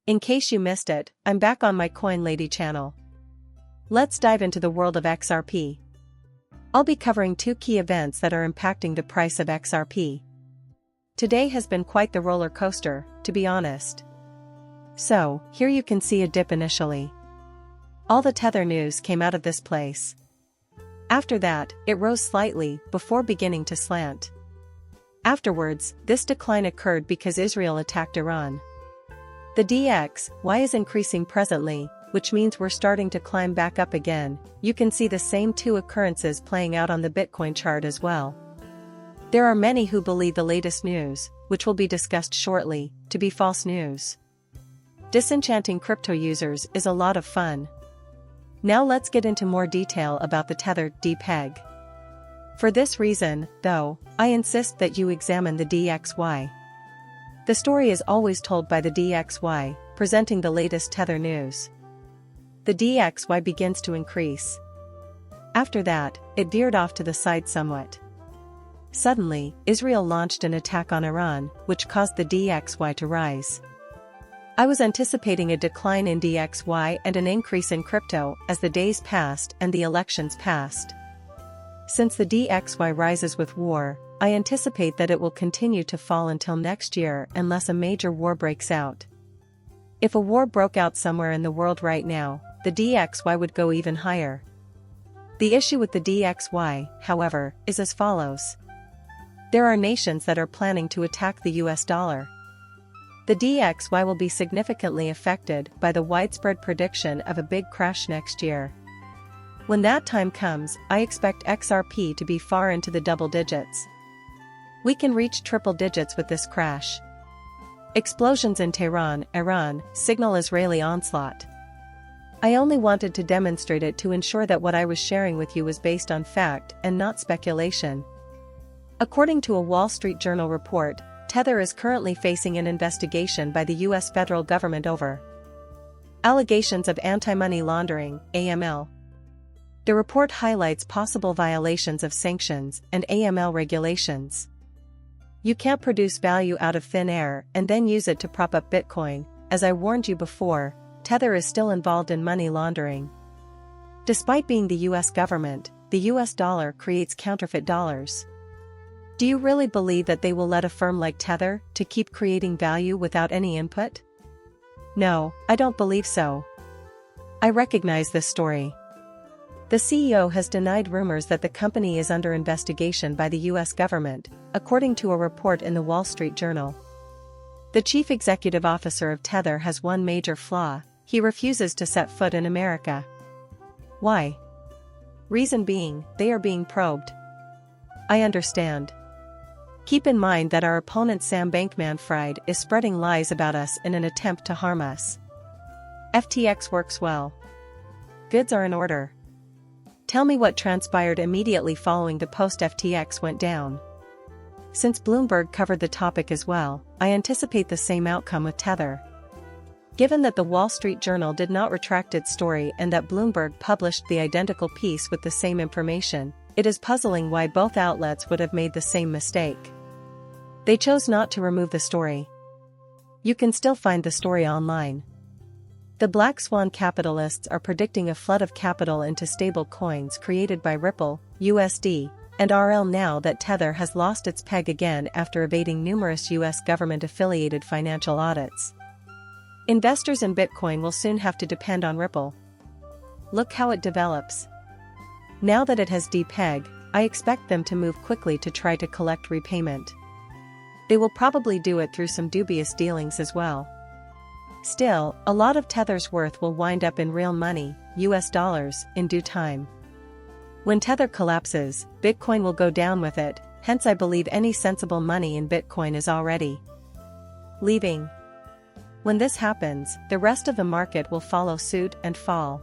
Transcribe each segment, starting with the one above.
In case you missed it, I'm back on my Coin Lady channel. Let's dive into the world of XRP. I'll be covering two key events that are impacting the price of XRP. Today has been quite the roller coaster, to be honest. So, here you can see a dip initially. All the Tether news came out of this place. After that, it rose slightly, before beginning to slant. Afterwards, this decline occurred because Israel attacked Iran. The DXY is increasing presently, which means we're starting to climb back up again. You can see the same two occurrences playing out on the Bitcoin chart as well. There are many who believe the latest news, which will be discussed shortly, to be false news. Disenchanting crypto users is a lot of fun. Now let's get into more detail about the Tether DPEG. For this reason, though, I insist that you examine the DXY. The story is always told by the DXY, presenting the latest Tether news. The DXY begins to increase. After that, it veered off to the side somewhat. Suddenly, Israel launched an attack on Iran, which caused the DXY to rise. I was anticipating a decline in DXY and an increase in crypto as the days passed and the elections passed. Since the DXY rises with war, I anticipate that it will continue to fall until next year unless a major war breaks out. If a war broke out somewhere in the world right now, the DXY would go even higher. The issue with the DXY, however, is as follows. There are nations that are planning to attack the US dollar. The DXY will be significantly affected by the widespread prediction of a big crash next year. When that time comes, I expect XRP to be far into the double digits. We can reach triple digits with this crash. Explosions in Tehran, Iran, signal Israeli onslaught. I only wanted to demonstrate it to ensure that what I was sharing with you was based on fact and not speculation. According to a Wall Street Journal report, Tether is currently facing an investigation by the US federal government over allegations of anti-money laundering, AML. The report highlights possible violations of sanctions and AML regulations. You can't produce value out of thin air and then use it to prop up Bitcoin. As I warned you before, Tether is still involved in money laundering. Despite being the US government, the US dollar creates counterfeit dollars. Do you really believe that they will let a firm like Tether to keep creating value without any input? No, I don't believe so. I recognize this story. The CEO has denied rumors that the company is under investigation by the US government, according to a report in the Wall Street Journal. The chief executive officer of Tether has one major flaw: he refuses to set foot in America. Why? Reason being, they are being probed. I understand. Keep in mind that our opponent Sam Bankman-Fried is spreading lies about us in an attempt to harm us. FTX works well. Goods are in order. Tell me what transpired immediately following the post FTX went down. Since Bloomberg covered the topic as well, I anticipate the same outcome with Tether. Given that the Wall Street Journal did not retract its story and that Bloomberg published the identical piece with the same information, it is puzzling why both outlets would have made the same mistake. They chose not to remove the story. You can still find the story online. The Black Swan capitalists are predicting a flood of capital into stable coins created by Ripple, USD, and RL now that Tether has lost its peg again after evading numerous US government-affiliated financial audits. Investors in Bitcoin will soon have to depend on Ripple. Look how it develops. Now that it has DPEG, I expect them to move quickly to try to collect repayment. They will probably do it through some dubious dealings as well. Still, a lot of Tether's worth will wind up in real money, US dollars, in due time. When Tether collapses, Bitcoin will go down with it, hence I believe any sensible money in Bitcoin is already leaving. When this happens, the rest of the market will follow suit and fall.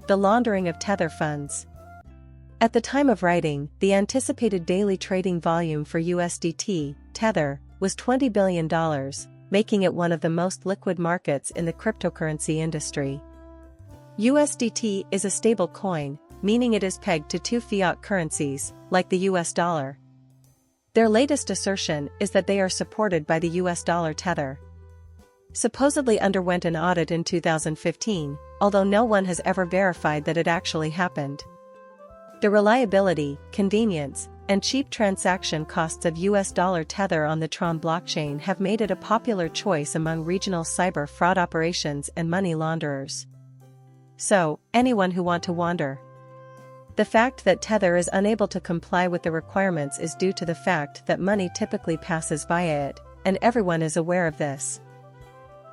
The laundering of Tether funds. At the time of writing, the anticipated daily trading volume for USDT, Tether, was $20 billion, making it one of the most liquid markets in the cryptocurrency industry. USDT is a stable coin, meaning it is pegged to two fiat currencies, like the US dollar. Their latest assertion is that they are supported by the US dollar Tether. supposedly underwent an audit in 2015, although no one has ever verified that it actually happened. The reliability, convenience, and cheap transaction costs of US dollar Tether on the Tron blockchain have made it a popular choice among regional cyber fraud operations and money launderers. So, anyone who want to wander. The fact that Tether is unable to comply with the requirements is due to the fact that money typically passes via it, and everyone is aware of this.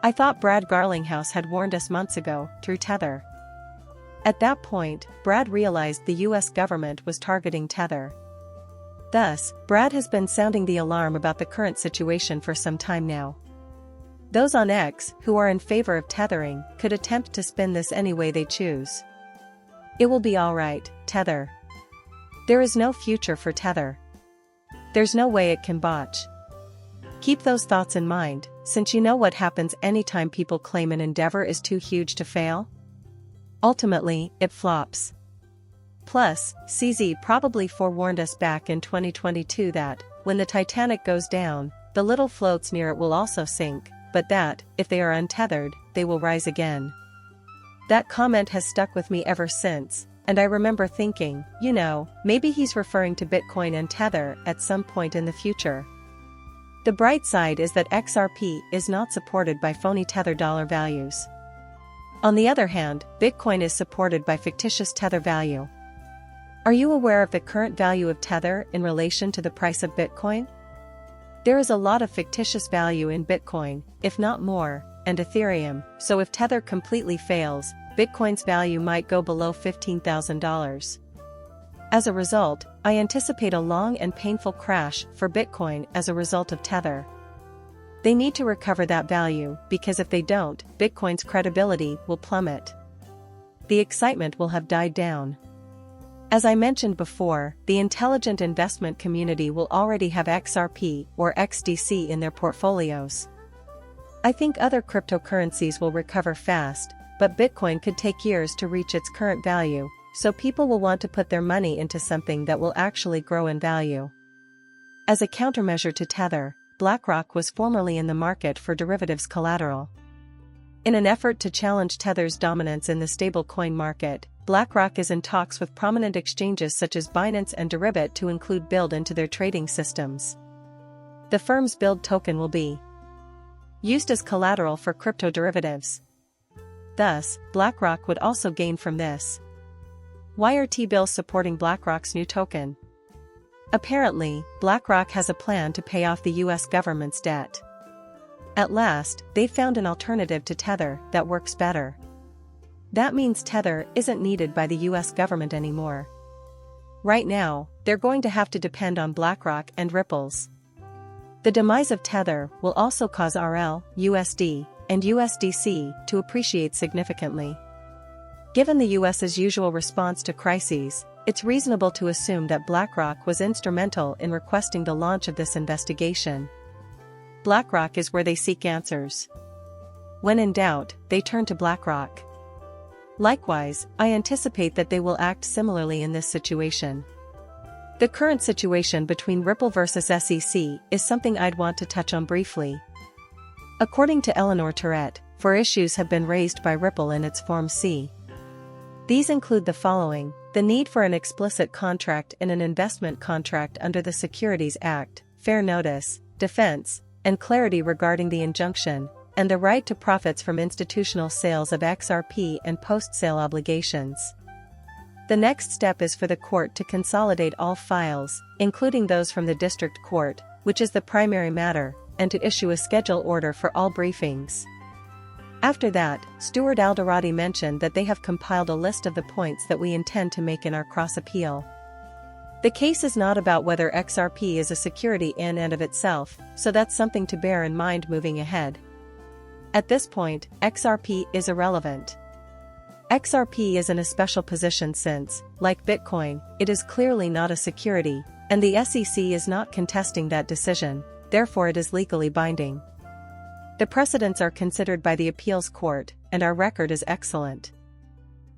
I thought Brad Garlinghouse had warned us months ago, through Tether. At that point, Brad realized the US government was targeting Tether. Thus, Brad has been sounding the alarm about the current situation for some time now. Those on X who are in favor of tethering could attempt to spin this any way they choose. It will be alright, Tether. There is no future for Tether. There's no way it can botch. Keep those thoughts in mind, since you know what happens anytime people claim an endeavor is too huge to fail. Ultimately, it flops. Plus, CZ probably forewarned us back in 2022 that, when the Titanic goes down, the little floats near it will also sink, but that, if they are untethered, they will rise again. That comment has stuck with me ever since, and I remember thinking, maybe he's referring to Bitcoin and Tether at some point in the future. The bright side is that XRP is not supported by phony Tether dollar values. On the other hand, Bitcoin is supported by fictitious Tether value. Are you aware of the current value of Tether in relation to the price of Bitcoin? There is a lot of fictitious value in Bitcoin, if not more, and Ethereum, so if Tether completely fails, Bitcoin's value might go below $15,000. As a result, I anticipate a long and painful crash for Bitcoin as a result of Tether. They need to recover that value because if they don't, Bitcoin's credibility will plummet. The excitement will have died down. As I mentioned before, the intelligent investment community will already have XRP or XDC in their portfolios. I think other cryptocurrencies will recover fast, but Bitcoin could take years to reach its current value, so people will want to put their money into something that will actually grow in value. As a countermeasure to Tether, BlackRock was formerly in the market for derivatives collateral. In an effort to challenge Tether's dominance in the stablecoin market, BlackRock is in talks with prominent exchanges such as Binance and Deribit to include BUID into their trading systems. The firm's BUID token will be used as collateral for crypto derivatives. Thus, BlackRock would also gain from this. Why are T-bills supporting BlackRock's new token? Apparently, BlackRock has a plan to pay off the US government's debt. At last, they found an alternative to Tether that works better. That means Tether isn't needed by the US government anymore. Right now, they're going to have to depend on BlackRock and Ripple's. The demise of Tether will also cause RL, USD, and USDC to appreciate significantly. Given the US's usual response to crises, it's reasonable to assume that BlackRock was instrumental in requesting the launch of this investigation. BlackRock is where they seek answers. When in doubt, they turn to BlackRock. Likewise, I anticipate that they will act similarly in this situation. The current situation between Ripple versus SEC is something I'd want to touch on briefly. According to Eleanor Tourette, 4 issues have been raised by Ripple in its Form C. These include the following: the need for an explicit contract in an investment contract under the Securities Act, fair notice, defense, and clarity regarding the injunction, and the right to profits from institutional sales of XRP and post-sale obligations. The next step is for the court to consolidate all files, including those from the district court, which is the primary matter, and to issue a schedule order for all briefings. After that, Stuart Alderati mentioned that they have compiled a list of the points that we intend to make in our cross-appeal. The case is not about whether XRP is a security in and of itself, so that's something to bear in mind moving ahead. At this point, XRP is irrelevant. XRP is in a special position since, like Bitcoin, it is clearly not a security, and the SEC is not contesting that decision, therefore it is legally binding. The precedents are considered by the appeals court, and our record is excellent.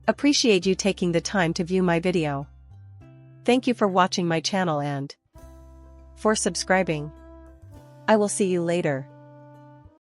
Appreciate you taking the time to view my video. Thank you for watching my channel and for subscribing. I will see you later.